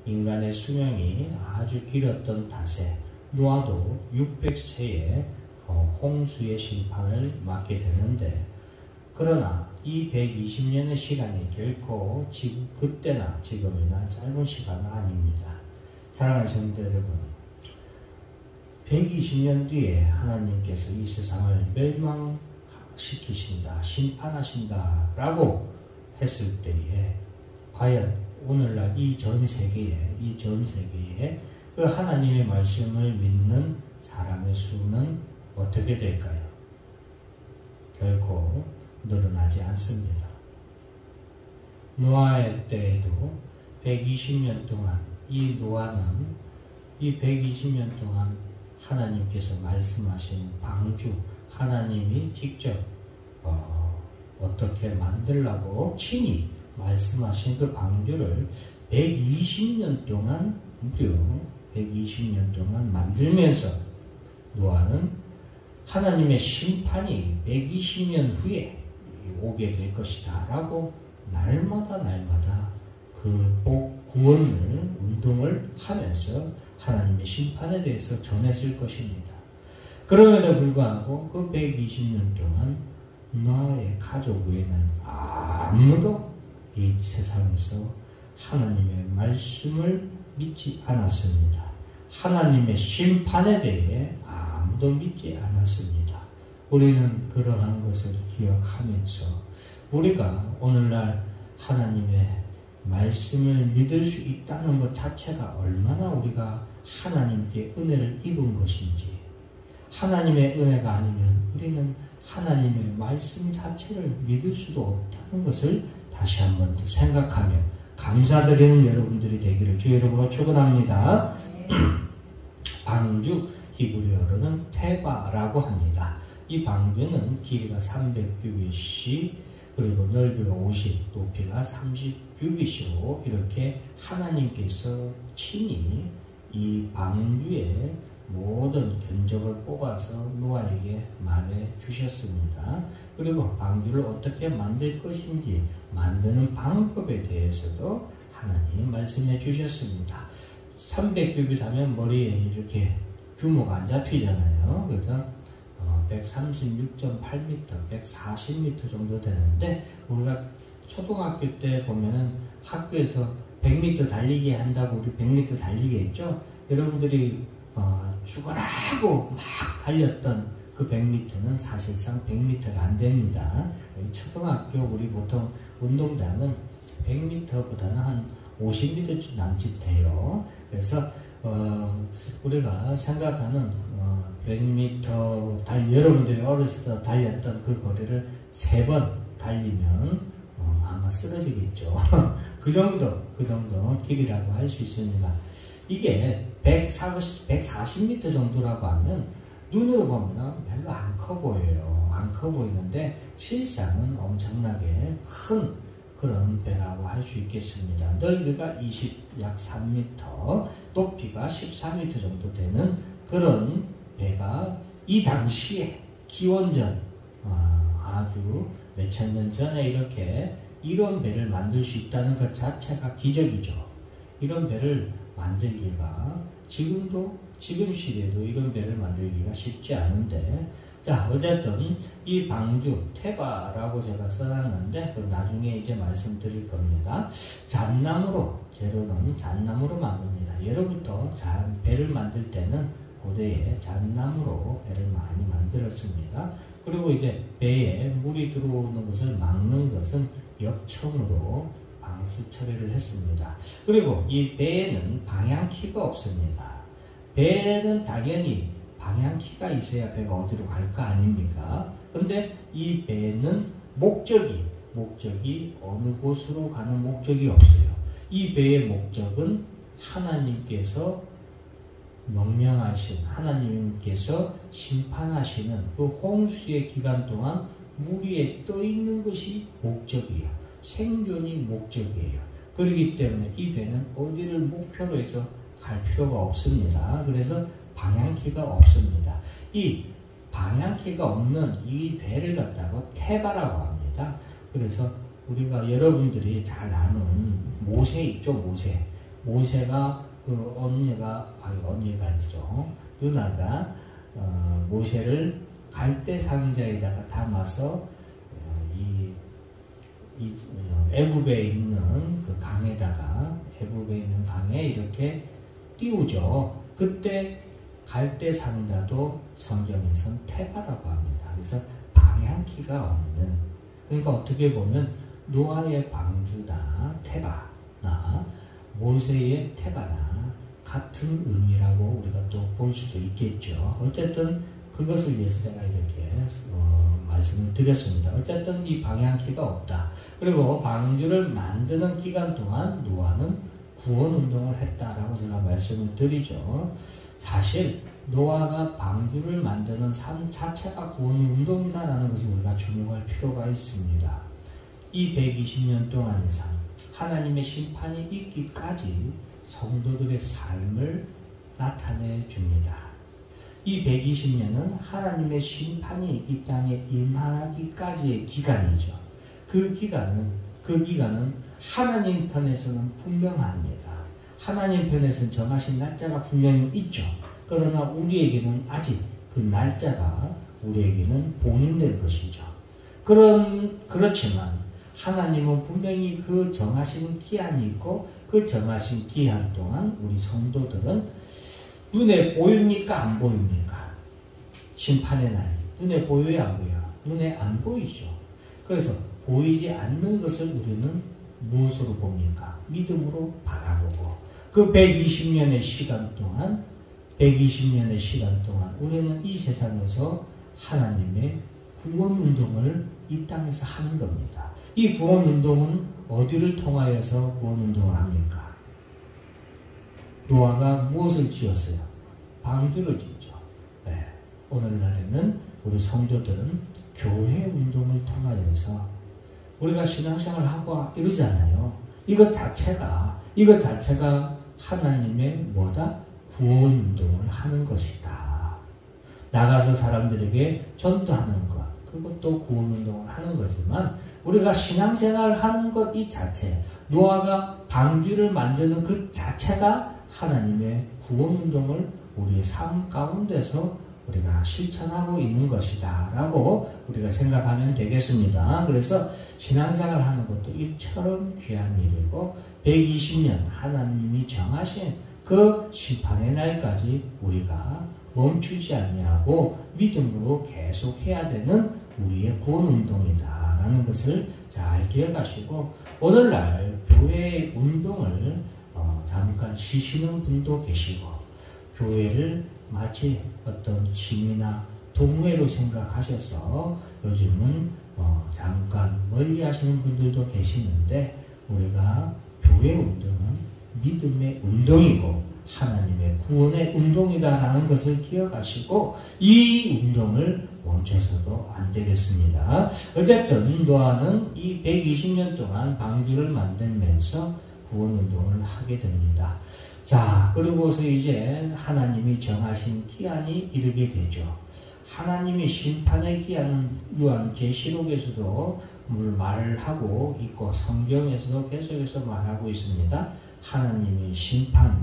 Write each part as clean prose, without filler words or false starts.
인간의 수명이 아주 길었던 탓에 노아도 600세에 홍수의 심판을 맞게 되는데, 그러나 이 120년의 시간이 결코 지금 그때나 지금이나 짧은 시간은 아닙니다. 사랑하는 성도 여러분, 120년 뒤에 하나님께서 이 세상을 멸망시키신다, 심판하신다 라고 했을 때에 과연 오늘날 이 전 세계에 그 하나님의 말씀을 믿는 사람의 수는 어떻게 될까요? 결코 늘어나지 않습니다. 노아의 때에도 120년 동안 이 노아는 이 120년 동안 하나님께서 말씀하신 방주, 하나님이 직접 어떻게 만들라고 친히 말씀하신 그 방주를 120년 동안, 무려 120년 동안 만들면서 노아는 하나님의 심판이 120년 후에 오게 될 것이다 라고 날마다 그 구원을 운동을 하면서 하나님의 심판에 대해서 전했을 것입니다. 그럼에도 불구하고 그 120년 동안 노아의 가족 외에는 아무도 이 세상에서 하나님의 말씀을 믿지 않았습니다. 하나님의 심판에 대해 아무도 믿지 않았습니다. 우리는 그러한 것을 기억하면서 우리가 오늘날 하나님의 말씀을 믿을 수 있다는 것 자체가 얼마나 우리가 하나님께 은혜를 입은 것인지, 하나님의 은혜가 아니면 우리는 하나님의 말씀 자체를 믿을 수도 없다는 것을 다시 한번 더 생각하며 감사드리는 여러분들이 되기를 주의 이름으로 축원합니다. 방주, 히브리어로는 테바라고 합니다. 이 방주는 길이가 300규빗이, 그리고 넓이가 50, 높이가 30규빗으로 이렇게 하나님께서 친히 이 방주의 모든 견적을 뽑아서 노아에게 말해 주셨습니다. 그리고 방주를 어떻게 만들 것인지 만드는 방법에 대해서도 하나님 말씀해 주셨습니다. 300규빗 하면 머리에 이렇게 규모가 안 잡히잖아요. 그래서 136.8m, 140m 정도 되는데, 우리가 초등학교 때 보면은 학교에서 100m 달리기 한다고 우리 100m 달리기 했죠? 여러분들이 죽어라고 막 달렸던 그 100m는 사실상 100m가 안 됩니다. 초등학교 우리 보통 운동장은 100m보다는 한 50m 남짓 돼요. 그래서 우리가 생각하는 100m 여러분들이 어렸을 때 달렸던 그 거리를 3번 달리면 아마 쓰러지겠죠. 그 정도 길이라고 할 수 있습니다. 이게 140m 정도라고 하면 눈으로 보면 별로 안 커 보여요. 안 커 보이는데 실상은 엄청나게 큰 그런 배라고 할 수 있겠습니다. 넓이가 약 3m, 높이가 14m 정도 되는 그런 배가 이 당시에 기원전 아주 몇천 년 전에 이런 배를 만들 수 있다는 것 자체가 기적이죠. 이런 배를 만들기가 지금 시대에도 이런 배를 만들기가 쉽지 않은데, 자, 어쨌든 이 방주 테바라고 제가 써놨는데 그 나중에 이제 말씀드릴 겁니다. 재료는 잣나무로 만듭니다. 예로부터 배를 만들 때는 고대에 잣나무로 배를 많이 만들었습니다. 그리고 이제 배에 물이 들어오는 것을 막는 것은 역청으로 방수 처리를 했습니다. 그리고 이 배에는 방향키가 없습니다. 배는 당연히 방향키가 있어야 배가 어디로 갈 거 아닙니까? 그런데 이 배는 목적이 어느 곳으로 가는 목적이 없어요. 이 배의 목적은 하나님께서 명령하신, 하나님께서 심판하시는 그 홍수의 기간 동안 물 위에 떠 있는 것이 목적이에요. 생존이 목적이에요. 그렇기 때문에 이 배는 어디를 목표로 해서 갈 필요가 없습니다. 그래서 방향키가 없습니다. 이 방향키가 없는 이 배를 갖다가 테바라고 합니다. 그래서 우리가 여러분들이 잘 아는 모세 있죠, 모세. 모세가 그 언니가 아니죠. 누나가 모세를 갈대 상자에다가 담아서 애굽에 있는 그 애굽에 있는 강에 이렇게 띄우죠. 그때 갈대 상자도 성경에서는 테바라고 합니다. 그래서 방향키가 없는, 그러니까 어떻게 보면 노아의 방주나 테바나 모세의 테바나 같은 의미라고 우리가 또 볼 수도 있겠죠. 어쨌든 그것을 위해서 제가 이렇게 말씀을 드렸습니다. 어쨌든 이 방향키가 없다. 그리고 방주를 만드는 기간 동안 노아는 구원운동을 했다라고 제가 말씀을 드리죠. 사실 노아가 방주를 만드는 삶 자체가 구원운동이다라는 것을 우리가 주목할 필요가 있습니다. 이 120년 동안의 삶, 하나님의 심판이 있기까지 성도들의 삶을 나타내 줍니다. 이 120년은 하나님의 심판이 이 땅에 임하기까지의 기간이죠. 그 기간은 하나님 편에서는 분명합니다. 하나님 편에서는 정하신 날짜가 분명히 있죠. 그러나 우리에게는 아직 그 날짜가 우리에게는 봉인된 것이죠. 그렇지만 하나님은 분명히 그 정하신 기한이 있고 그 정하신 기한 동안 우리 성도들은 눈에 보입니까? 안 보입니까? 심판의 날이 눈에 보여요? 안 보여요? 눈에 안 보이죠. 그래서 보이지 않는 것을 우리는 무엇으로 봅니까? 믿음으로 바라보고 그 120년의 시간 동안 우리는 이 세상에서 하나님의 구원운동을 이 땅에서 하는 겁니다. 이 구원운동은 어디를 통하여서 구원운동을 합니까? 노아가 무엇을 지었어요? 방주를 짓죠. 네. 오늘날에는 우리 성도들은 교회 운동을 통하여서 우리가 신앙생활을 하고 이러잖아요. 이것 자체가 하나님의 구원 운동을 하는 것이다. 나가서 사람들에게 전도하는 것, 그것도 구원 운동을 하는 거지만 우리가 신앙생활을 하는 것 이 자체, 노아가 방주를 만드는 그 자체가 하나님의 구원운동을 우리의 삶 가운데서 우리가 실천하고 있는 것이다 라고 우리가 생각하면 되겠습니다. 그래서 신앙생활 하는 것도 이처럼 귀한 일이고 120년 하나님이 정하신 그 심판의 날까지 우리가 멈추지 아니하고 믿음으로 계속 해야 되는 우리의 구원운동이다 라는 것을 잘 기억하시고 오늘날 교회의 운동을 잠깐 쉬시는 분도 계시고 교회를 마치 어떤 취미나 동호회로 생각하셔서 요즘은 잠깐 멀리 하시는 분들도 계시는데 우리가 교회 운동은 믿음의 운동이고 하나님의 구원의 운동이다라는 것을 기억하시고 이 운동을 멈춰서도 안 되겠습니다. 어쨌든 노아는 이 120년 동안 방주를 만들면서 구원운동을 하게 됩니다. 자, 그리고서 이제 하나님이 정하신 기한이 이르게 되죠. 하나님이 심판의 기한은 요한계시록에서도 말을 하고 있고 성경에서도 계속해서 말하고 있습니다. 하나님이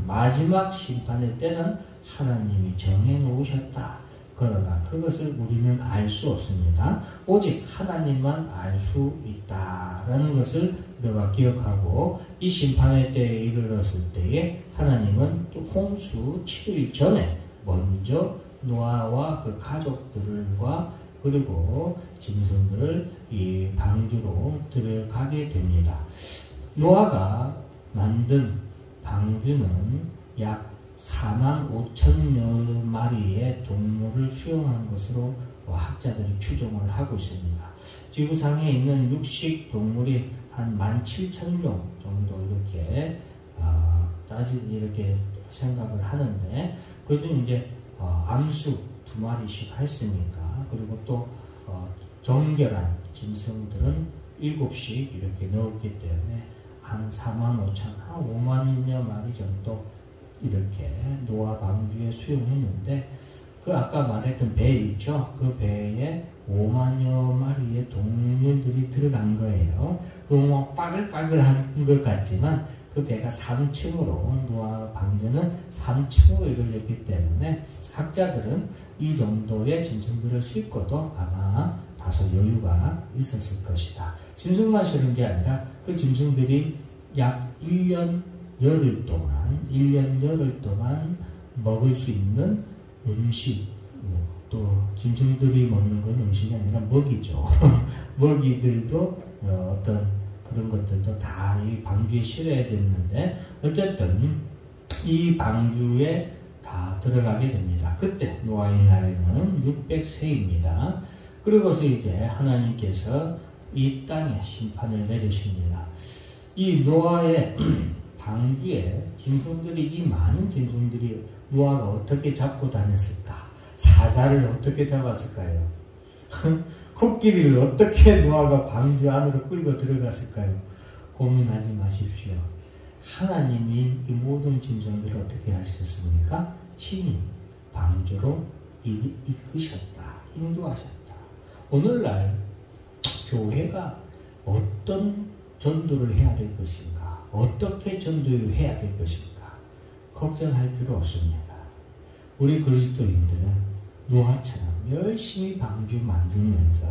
마지막 심판의 때는 하나님이 정해 놓으셨다. 그러나 그것을 우리는 알 수 없습니다. 오직 하나님만 알 수 있다라는 것을 우리가 기억하고 이 심판의 때에 이르렀을 때에 하나님은 또 홍수 7일 전에 먼저 노아와 그 가족들과 그리고 짐승들을 이 방주로 들어가게 됩니다. 노아가 만든 방주는 약 45,000여 마리의 동물을 수용한 것으로 학자들이 추정을 하고 있습니다. 지구상에 있는 육식 동물이 한 17,000종 정도 이렇게 이렇게 생각을 하는데 그중 이제 암수 2마리씩 했으니까 그리고 또 정결한 짐승들은 7씩 이렇게 넣었기 때문에 한 45,000, 한 5만여 마리 정도 이렇게 노아 방주에 수용했는데 그 아까 말했던 배 있죠? 그 배에 5만여 마리의 동물들이 들어간 거예요. 그 뭐 빠글빠글한 것 같지만 그 배가 3층으로 노아 방주는 3층으로 이루어졌기 때문에 학자들은 이 정도의 짐승들을 싣고도 아마 다소 여유가 있었을 것이다. 짐승만 실은 게 아니라 그 짐승들이 약 1년 열흘 동안 먹을 수 있는 음식, 또 짐승들이 먹는 건 음식이 아니라 먹이죠. 먹이들도 어떤 그런 것들도 다 이 방주에 실어야 됐는데 어쨌든 이 방주에 다 들어가게 됩니다. 그때 노아의 나이는 600세입니다. 그리고서 이제 하나님께서 이 땅에 심판을 내리십니다. 이 노아의 방주에 짐승들이, 이 많은 짐승들이 노아가 어떻게 잡고 다녔을까? 사자를 어떻게 잡았을까요? 코끼리를 어떻게 노아가 방주 안으로 끌고 들어갔을까요? 고민하지 마십시오. 하나님이 이 모든 짐승들을 어떻게 하셨습니까? 친히 방주로 이끄셨다, 인도하셨다. 오늘날 교회가 어떤 전도를 해야 될 것인가, 어떻게 전도를 해야 될 것인가 걱정할 필요 없습니다. 우리 그리스도인들은 노아처럼 열심히 방주 만들면서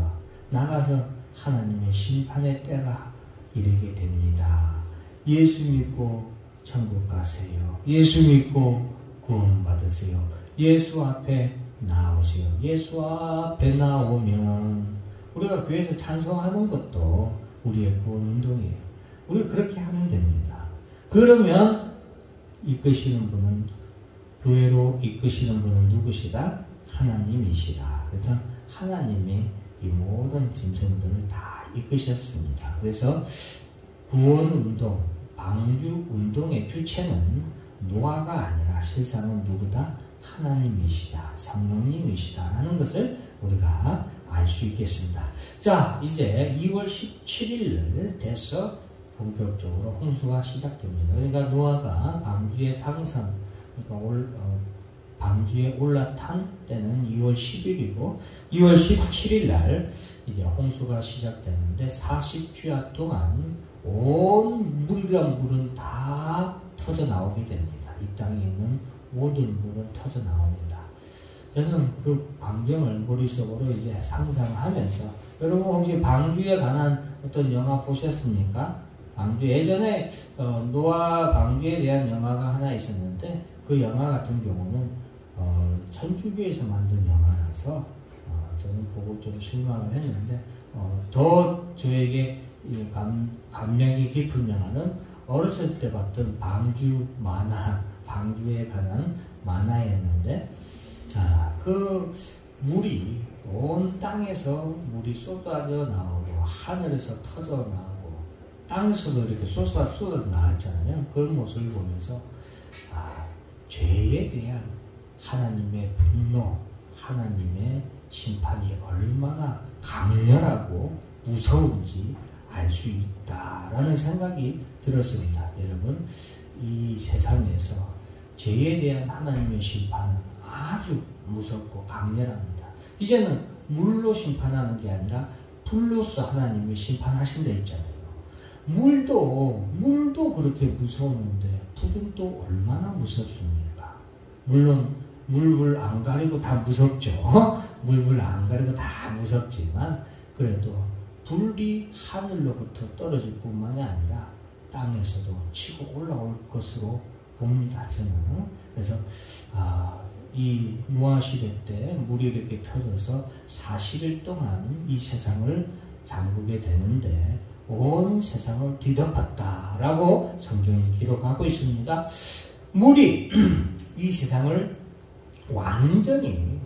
나가서 하나님의 심판의 때가 이르게 됩니다. 예수 믿고 천국 가세요. 예수 믿고 구원 받으세요. 예수 앞에 나오세요. 예수 앞에 나오면 우리가 교회에서 찬송하는 것도 우리의 구원 운동이에요. 우리 그렇게 하면 됩니다. 그러면 이끄시는 분은, 교회로 이끄시는 분은 누구시다? 하나님이시다. 그래서 하나님이 이 모든 짐승들을 다 이끄셨습니다. 그래서 구원운동, 방주운동의 주체는 노아가 아니라 실상은 누구다? 하나님이시다, 성령님이시다 라는 것을 우리가 알 수 있겠습니다. 자, 이제 2월 17일 돼서 본격적으로 홍수가 시작됩니다. 그러니까 노아가 방주에 상선, 그러니까 방주에 올라탄 때는 2월 10일이고 2월 17일 날 이제 홍수가 시작되는데 40주야 동안 온 물이란 물은 다 터져 나오게 됩니다. 이 땅에 있는 모든 물은 터져 나옵니다. 저는 그 광경을 머릿속으로 이제 상상하면서, 여러분 혹시 방주에 관한 어떤 영화 보셨습니까? 방주, 예전에 노아 방주에 대한 영화가 하나 있었는데 그 영화 같은 경우는 천주교에서 만든 영화라서 저는 보고 좀 실망을 했는데, 더 저에게 감명이 깊은 영화는 어렸을 때 봤던 방주 만화, 방주에 관한 만화였는데, 그 물이 온 땅에서 물이 쏟아져 나오고 하늘에서 터져 나오고 땅에서도 이렇게 쏟아져 나왔잖아요. 그런 모습을 보면서 죄에 대한 하나님의 분노, 하나님의 심판이 얼마나 강렬하고 무서운지 알 수 있다라는 생각이 들었습니다. 여러분, 이 세상에서 죄에 대한 하나님의 심판은 아주 무섭고 강렬합니다. 이제는 물로 심판하는 게 아니라 불로서 하나님이 심판하신다 했잖아요. 물도 그렇게 무서웠는데 불은 또 얼마나 무섭습니까? 물론 물불 안 가리고 다 무섭죠. 물불 안 가리고 다 무섭지만 그래도 불이 하늘로부터 떨어질 뿐만이 아니라 땅에서도 치고 올라올 것으로 봅니다. 저는. 그래서 이 노아 시대 때 물이 이렇게 터져서 40일 동안 이 세상을 잠그게 되는데 온 세상을 뒤덮었다라고 성경이 기록하고 있습니다. 물이 이 세상을 완전히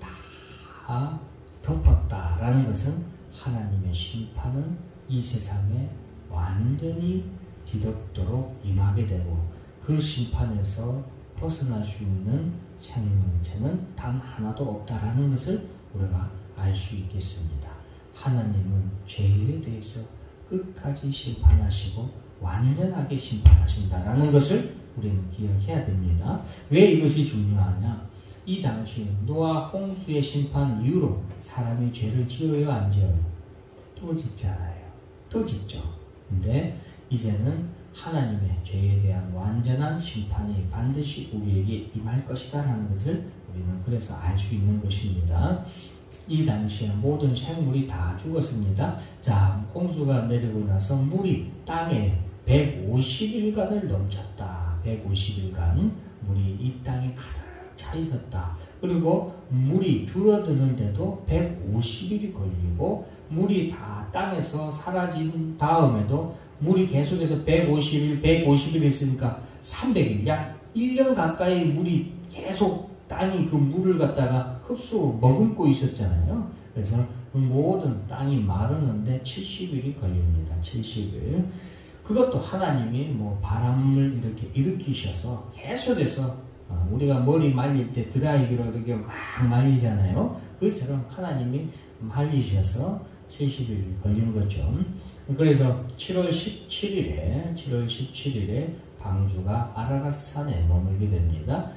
다 덮었다라는 것은 하나님의 심판은 이 세상에 완전히 뒤덮도록 임하게 되고 그 심판에서 벗어날 수 있는 생명체는 단 하나도 없다라는 것을 우리가 알 수 있겠습니다. 하나님은 죄에 대해서 끝까지 심판하시고 완전하게 심판하신다라는 것을 우리는 기억해야 됩니다. 왜 이것이 중요하냐? 이 당시 노아 홍수의 심판 이후로 사람이 죄를 지어요, 안 지어요? 또 짓잖아요. 또 짓죠. 근데 이제는 하나님의 죄에 대한 완전한 심판이 반드시 우리에게 임할 것이다 라는 것을 우리는 그래서 알 수 있는 것입니다. 이 당시에 모든 생물이 다 죽었습니다. 자, 홍수가 내리고 나서 물이 땅에 150일간을 넘쳤다. 150일간 물이 이 땅에 가득 차 있었다. 그리고 물이 줄어드는데도 150일이 걸리고 물이 다 땅에서 사라진 다음에도 물이 계속해서 150일 있으니까 300일, 약 1년 가까이 물이 계속 땅이 그 물을 갖다가 머금고 있었잖아요. 그래서 그 모든 땅이 마르는데 70일이 걸립니다. 70일. 그것도 하나님이 바람을 이렇게 일으키셔서 계속해서 우리가 머리 말릴 때 드라이기로 이렇게 막 말리잖아요. 그처럼 하나님이 말리셔서 70일 걸린 거죠. 그래서 7월 17일에 방주가 아라랏 산에 머물게 됩니다.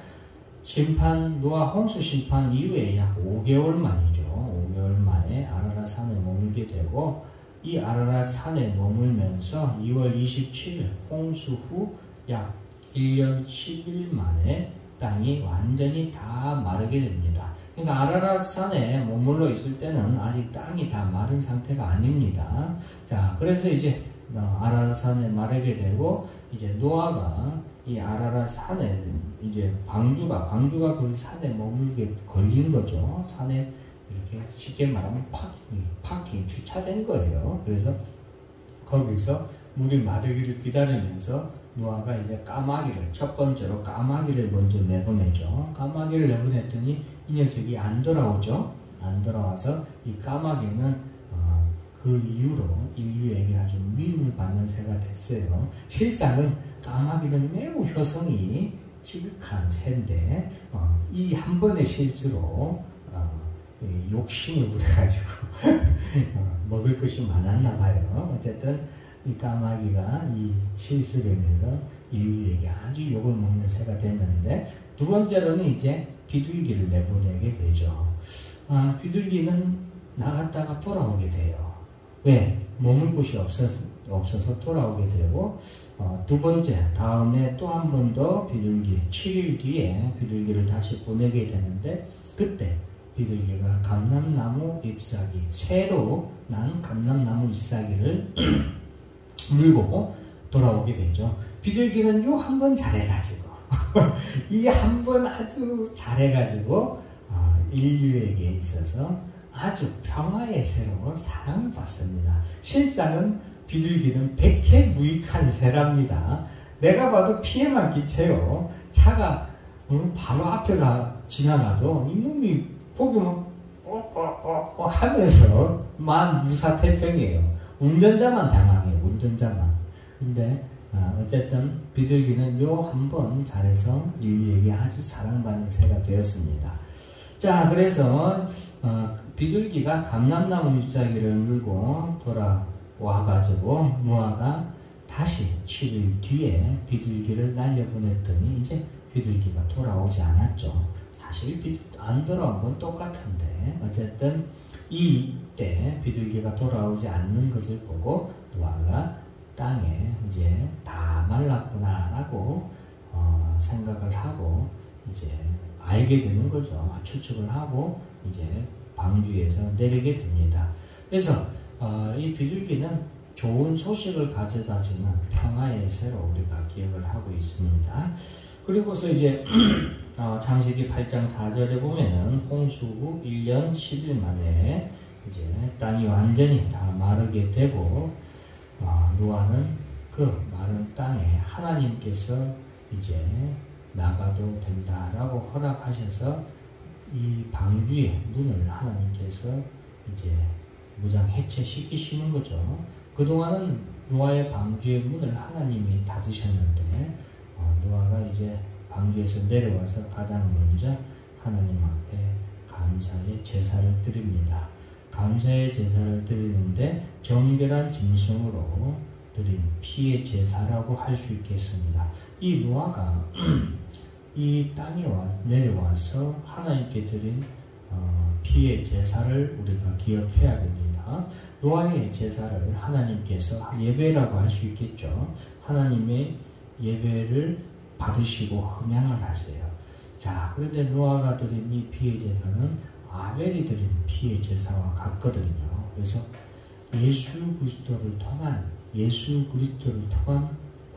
노아 홍수 심판 이후에 약 5개월 만이죠. 5개월 만에 아라랏 산에 머물게 되고, 이 아라랏 산에 머물면서 2월 27일 홍수 후 약 1년 10일 만에 땅이 완전히 다 마르게 됩니다. 그러니까 아라랏 산에 머물러 있을 때는 아직 땅이 다 마른 상태가 아닙니다. 자, 그래서 이제 아라랏 산에 마르게 되고, 이제 노아가 이 아라랏 산에 이제 방주가 그 산에 머물게 걸린 거죠. 산에 이렇게 쉽게 말하면 파킹 주차된 거예요. 그래서 거기서 물이 마르기를 기다리면서 노아가 이제 첫 번째로 까마귀를 먼저 내보내죠. 까마귀를 내보냈더니 이 녀석이 안 돌아오죠. 안 돌아와서 이 까마귀는 그 이후로 인류에게 아주 미움을 받는 새가 됐어요. 실상은 까마귀는 매우 효성이 지극한 새인데 이 한 번의 실수로 욕심을 부려가지고 먹을 것이 많았나 봐요. 어쨌든 이 까마귀가 이 실수로 인해서 인류에게 아주 욕을 먹는 새가 됐는데, 두 번째로는 이제 비둘기를 내보내게 되죠. 비둘기는 나갔다가 돌아오게 돼요. 왜? 머물 곳이 없어서 돌아오게 되고, 두 번째, 다음에 또 한 번 더 7일 뒤에 비둘기를 다시 보내게 되는데, 그때 비둘기가 감람나무 잎사귀, 새로 난 감람나무 잎사귀를 물고 돌아오게 되죠. 비둘기는 요 한 번 잘해가지고 이 한 번 아주 잘해가지고 인류에게 있어서 아주 평화의 새로 사랑을 받습니다. 실상은 비둘기는 백해무익한 새랍니다. 내가 봐도 피해만 끼쳐요. 차가 바로 앞에 지나가도 이놈이 보기만 꼬꼬꼬꼬 하면서 무사태평이에요. 운전자만 당황해요. 운전자만. 근데 어쨌든 비둘기는 요 한 번 잘해서 인류에게 아주 사랑받는 새가 되었습니다. 자, 그래서 비둘기가 감람나무 잎사귀를 물고 돌아와가지고 노아가 다시 7일 뒤에 비둘기를 날려보냈더니 이제 비둘기가 돌아오지 않았죠. 사실 안 돌아온 건 똑같은데, 어쨌든 이때 비둘기가 돌아오지 않는 것을 보고 노아가 땅에 이제 다 말랐구나 라고 생각을 하고 이제 알게 되는 거죠. 추측을 하고 이제 방주에서 내리게 됩니다. 그래서 이 비둘기는 좋은 소식을 가져다주는 평화의 새로 우리가 기억을 하고 있습니다. 그리고서 이제 창세기 8장 4절에 보면은 홍수 후 1년 10일 만에 이제 땅이 완전히 다 마르게 되고, 노아는 그 마른 땅에 하나님께서 이제 나가도 된다라고 허락하셔서 이 방주의 문을 하나님께서 이제 무장 해체시키시는 거죠. 그동안은 노아의 방주의 문을 하나님이 닫으셨는데, 노아가 이제 방주에서 내려와서 가장 먼저 하나님 앞에 감사의 제사를 드립니다. 감사의 제사를 드리는데 정결한 짐승으로 드린 피의 제사라고 할 수 있겠습니다. 이 노아가 이 땅에 내려와서 하나님께 드린 피의 제사를 우리가 기억해야 됩니다. 노아의 제사를 하나님께서 예배라고 할 수 있겠죠. 하나님의 예배를 받으시고 흠양을 하세요. 자, 그런데 노아가 드린 이 피의 제사는 아벨이 드린 피의 제사와 같거든요. 그래서 예수 그리스도를 통한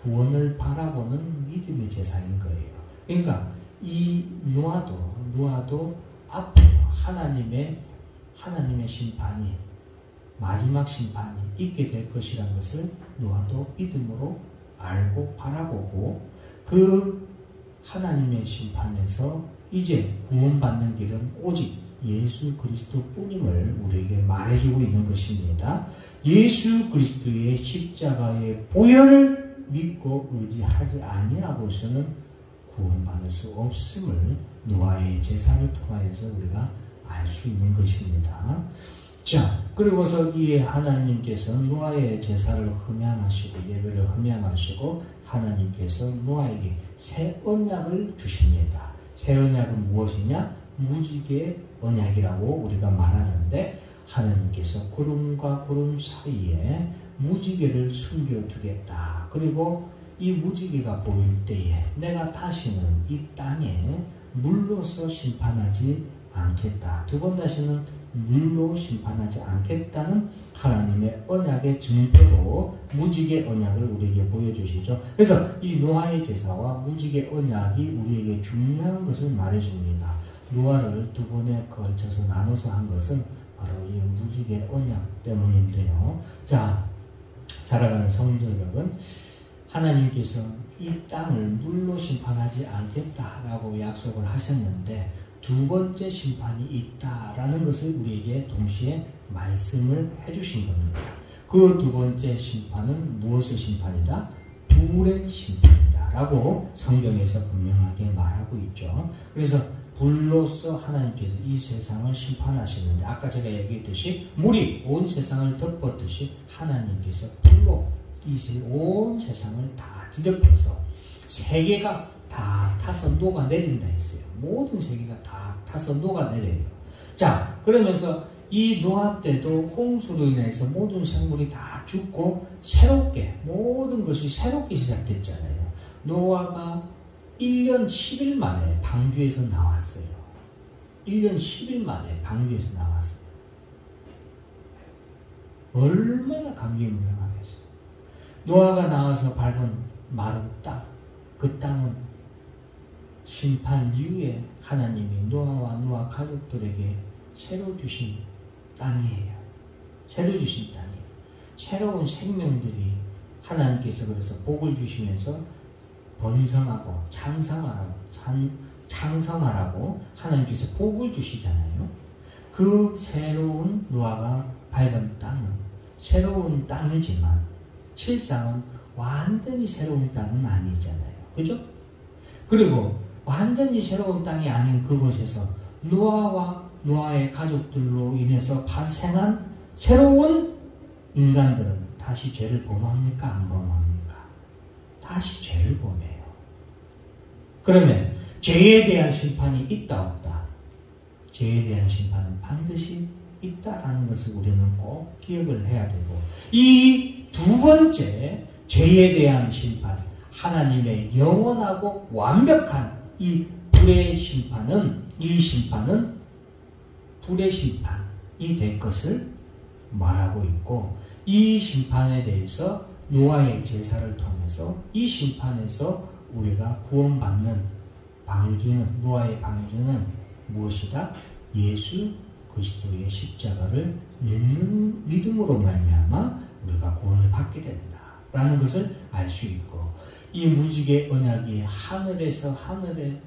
구원을 바라보는 믿음의 제사인 거예요. 그러니까 이 노아도 앞으로 하나님의 심판이, 마지막 심판이 있게 될 것이라는 것을 노아도 믿음으로 알고 바라보고, 그 하나님의 심판에서 이제 구원받는 길은 오직 예수 그리스도 뿐임을 우리에게 말해주고 있는 것입니다. 예수 그리스도의 십자가의 보혈을 믿고 의지하지 아니하고서는 구원받을 수 없음을 노아의 제사를 통하여서 우리가 알 수 있는 것입니다. 자, 그리고서 이 하나님께서는 노아의 제사를 흠양하시고 예배를 흠양하시고 하나님께서 노아에게 새 언약을 주십니다. 새 언약은 무엇이냐? 무지개 언약이라고 우리가 말하는데, 하나님께서 구름과 구름 사이에 무지개를 숨겨두겠다. 그리고 이 무지개가 보일 때에 내가 다시는 이 땅에 물로서 심판하지 않겠다. 두 번 다시는 물로 심판하지 않겠다는 하나님의 언약의 증표로 무지개 언약을 우리에게 보여주시죠. 그래서 이 노아의 제사와 무지개 언약이 우리에게 중요한 것을 말해줍니다. 노아를 두 번에 걸쳐서 나눠서 한 것은 바로 이 무지개 언약 때문인데요. 자, 살아가는 성도 여러분, 하나님께서 이 땅을 물로 심판하지 않겠다라고 약속을 하셨는데 두 번째 심판이 있다라는 것을 우리에게 동시에 말씀을 해주신 겁니다. 그 두 번째 심판은 무엇의 심판이다? 불의 심판이다 라고 성경에서 분명하게 말하고 있죠. 그래서 불로서 하나님께서 이 세상을 심판하시는데, 아까 제가 얘기했듯이 물이 온 세상을 덮었듯이 하나님께서 불로 온 세상을 다 뒤덮어서 세계가 다 타서 녹아내린다 했어요. 모든 세계가 다 타서 녹아내려요. 자, 그러면서 이 노아 때도 홍수로 인해서 모든 생물이 다 죽고 새롭게 모든 것이 새롭게 시작됐잖아요. 노아가 1년 10일 만에 방주에서 나왔어요. 1년 10일 만에 방주에서 나왔어요. 얼마나 감개무량하겠어요. 노아가 나와서 밟은 마른 땅, 그 땅은 심판 이후에 하나님이 노아와 노아 가족들에게 새로 주신 땅이에요. 새로 주신 땅이에요. 새로운 생명들이 하나님께서 그래서 복을 주시면서 번성하고 창성하라고 하나님께서 복을 주시잖아요. 그 새로운 노아가 밟은 땅은 새로운 땅이지만 실상은 완전히 새로운 땅은 아니잖아요. 그죠? 그리고 완전히 새로운 땅이 아닌 그곳에서 노아와 노아의 가족들로 인해서 발생한 새로운 인간들은 다시 죄를 범합니까? 안 범합니까? 다시 죄를 범해요. 그러면 죄에 대한 심판이 있다 없다? 죄에 대한 심판은 반드시 있다라는 것을 우리는 꼭 기억을 해야 되고, 이 두 번째 죄에 대한 심판, 하나님의 영원하고 완벽한 이 불의 심판은, 이 심판은 불의 심판이 될 것을 말하고 있고, 이 심판에 대해서 노아의 제사를 통해서 이 심판에서 우리가 구원받는 방주는, 노아의 방주는 무엇이다? 예수 그리스도의 십자가를 믿음으로 말미암아 우리가 구원을 받게 된다라는 것을 알 수 있고, 이 무지개 언약이 하늘에서 하늘에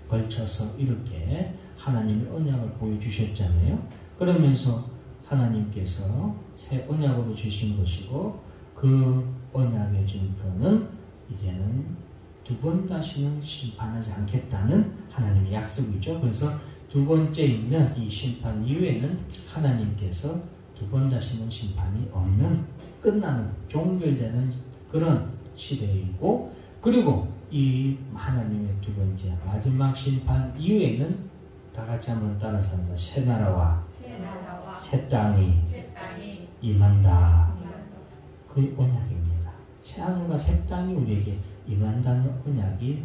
걸쳐서 이렇게 하나님의 언약을 보여주셨잖아요. 그러면서 하나님께서 새 언약으로 주신 것이고, 그 언약의 증표는 이제는 두 번 다시는 심판하지 않겠다는 하나님의 약속이죠. 그래서 두 번째 있는 이 심판 이후에는 하나님께서 두 번 다시는 심판이 없는, 끝나는, 종결되는 그런 시대이고, 그리고 이 하나님의 두 번째 마지막 심판 이후에는 다 같이 한번 따라서 합니다. 새 나라와 새 땅이 임한다. 그 언약입니다. 새 하늘과 새 땅이 우리에게 임한다는 언약이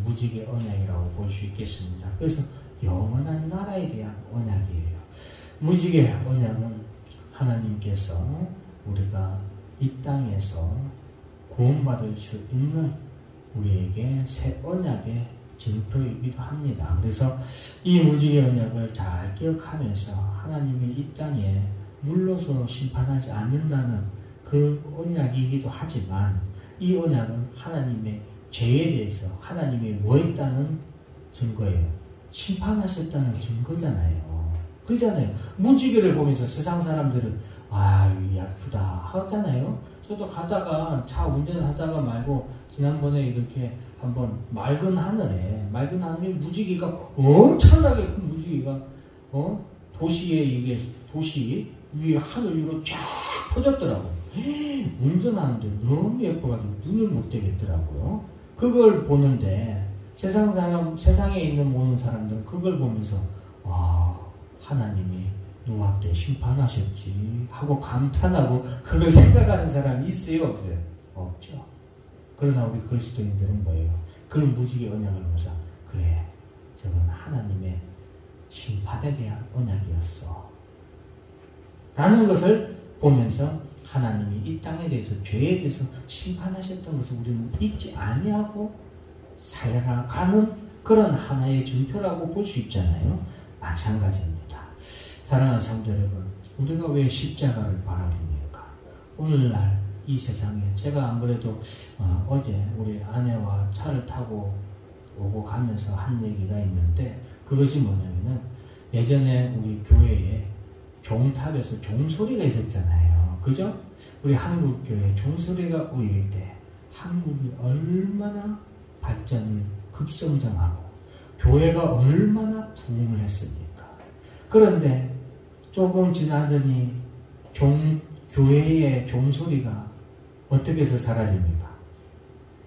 무지개 언약이라고 볼 수 있겠습니다. 그래서 영원한 나라에 대한 언약이에요. 무지개 언약은 하나님께서 우리가 이 땅에서 구원받을 수 있는 우리에게 새 언약의 증표이기도 합니다. 그래서 이 무지개 언약을 잘 기억하면서 하나님이 이 땅에 물러서 심판하지 않는다는 그 언약이기도 하지만 이 언약은 하나님의 죄에 대해서 하나님이 뭐 했다는 증거예요. 심판하셨다는 증거잖아요. 그러잖아요. 무지개를 보면서 세상 사람들은 예쁘다 하잖아요. 저도 가다가 차 운전하다가 말고 지난번에 이렇게 한번 맑은 하늘에 무지개가 엄청나게 큰 무지개가 도시 위에 하늘 위로 쫙 퍼졌더라고요. 운전하는데 너무 예뻐가지고 눈을 못 떼겠더라고요. 그걸 보는데 세상에 있는 모든 사람들은 그걸 보면서 하나님이 노아 때 심판하셨지 하고 감탄하고 그걸 생각하는 사람이 있어요, 없어요? 없죠. 그러나 우리 그리스도인들은 뭐예요? 그 무지개 언약을 보면서 그래, 저건 하나님의 심판에 대한 언약이었어 라는 것을 보면서 하나님이 이 땅에 대해서 죄에 대해서 심판하셨던 것을 우리는 잊지 아니하고 살아가는 그런 하나의 증표라고 볼 수 있잖아요. 마찬가지입니다. 사랑하는 성도 여러분, 우리가 왜 십자가를 바라봅니까? 오늘날 이 세상에 제가 안 그래도 어제 우리 아내와 차를 타고 오고 가면서 한 얘기가 있는데 그것이 뭐냐면은 예전에 우리 교회에 종탑에서 종소리가 있었잖아요. 그죠? 우리 한국교회 종소리가 울릴 때 한국이 얼마나 발전을 급성장하고 교회가 얼마나 부흥을 했습니까? 그런데 조금 지나더니 교회의 종소리가 어떻게 해서 사라집니까?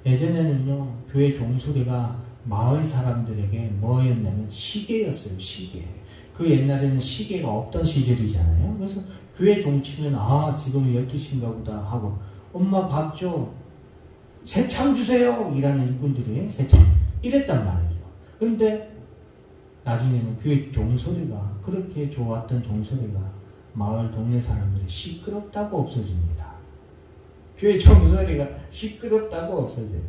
예전에는요, 교회 종소리가 마을 사람들에게 뭐였냐면 시계였어요, 시계. 그 옛날에는 시계가 없던 시절이잖아요. 그래서 교회 종치면 지금 12시인가 보다 하고 엄마 밥 줘, 새참 주세요 이라는 일꾼들이 새참 이랬단 말이죠. 그런데 나중에는 교회 종소리가 그렇게 좋았던 종소리가 마을 동네 사람들이 시끄럽다고 없어집니다. 교회 종소리가 시끄럽다고 없어져요.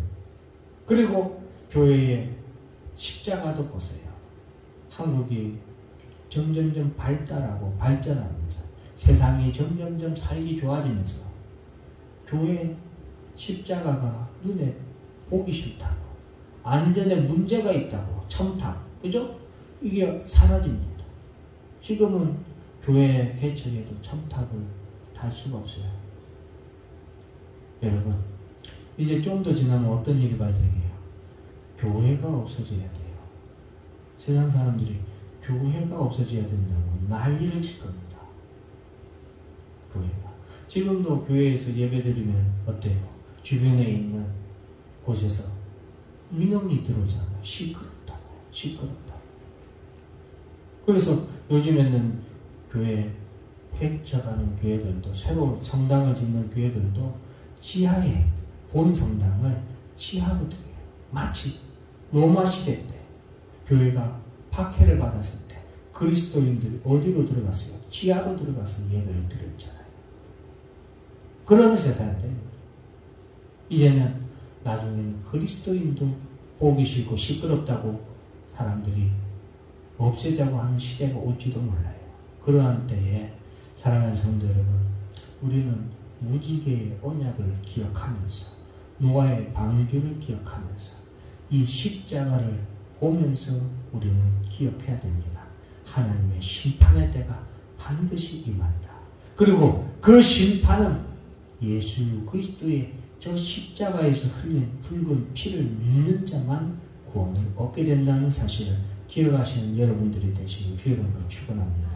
그리고 교회의 십자가도 보세요. 한국이 점점점 발달하고 발전하면서 세상이 점점점 살기 좋아지면서 교회 십자가가 눈에 보기 싫다고 안전에 문제가 있다고 첨탑, 그죠? 이게 사라집니다. 지금은 교회 개척에도 첨탑을 달 수가 없어요. 여러분, 이제 좀 더 지나면 어떤 일이 발생해요? 교회가 없어져야 돼요. 세상 사람들이 교회가 없어져야 된다고 난리를 칠 겁니다. 교회가. 지금도 교회에서 예배드리면 어때요? 주변에 있는 곳에서 민원이 들어오잖아요. 시끄럽다고. 그래서 요즘에는 교회 개척하는 교회들도 새로 성당을 짓는 교회들도 지하에 본 성당을 지하로 드려요. 마치 로마 시대 때 교회가 박해를 받았을 때 그리스도인들이 어디로 들어갔어요? 지하로 들어가서 예배를 드렸잖아요. 그런 세상이 됩니다. 이제는 나중에는 그리스도인도 보기 싫고 시끄럽다고 사람들이 없애자고 하는 시대가 올지도 몰라요. 그러한 때에 사랑하는 성도 여러분, 우리는 무지개의 언약을 기억하면서 노아의 방주를 기억하면서 이 십자가를 보면서 우리는 기억해야 됩니다. 하나님의 심판의 때가 반드시 임한다. 그리고 그 심판은 예수 그리스도의 저 십자가에서 흘린 붉은 피를 믿는 자만 구원을 얻게 된다는 사실을 기억하시는 여러분들이 되시길 주의 이름으로 축원합니다.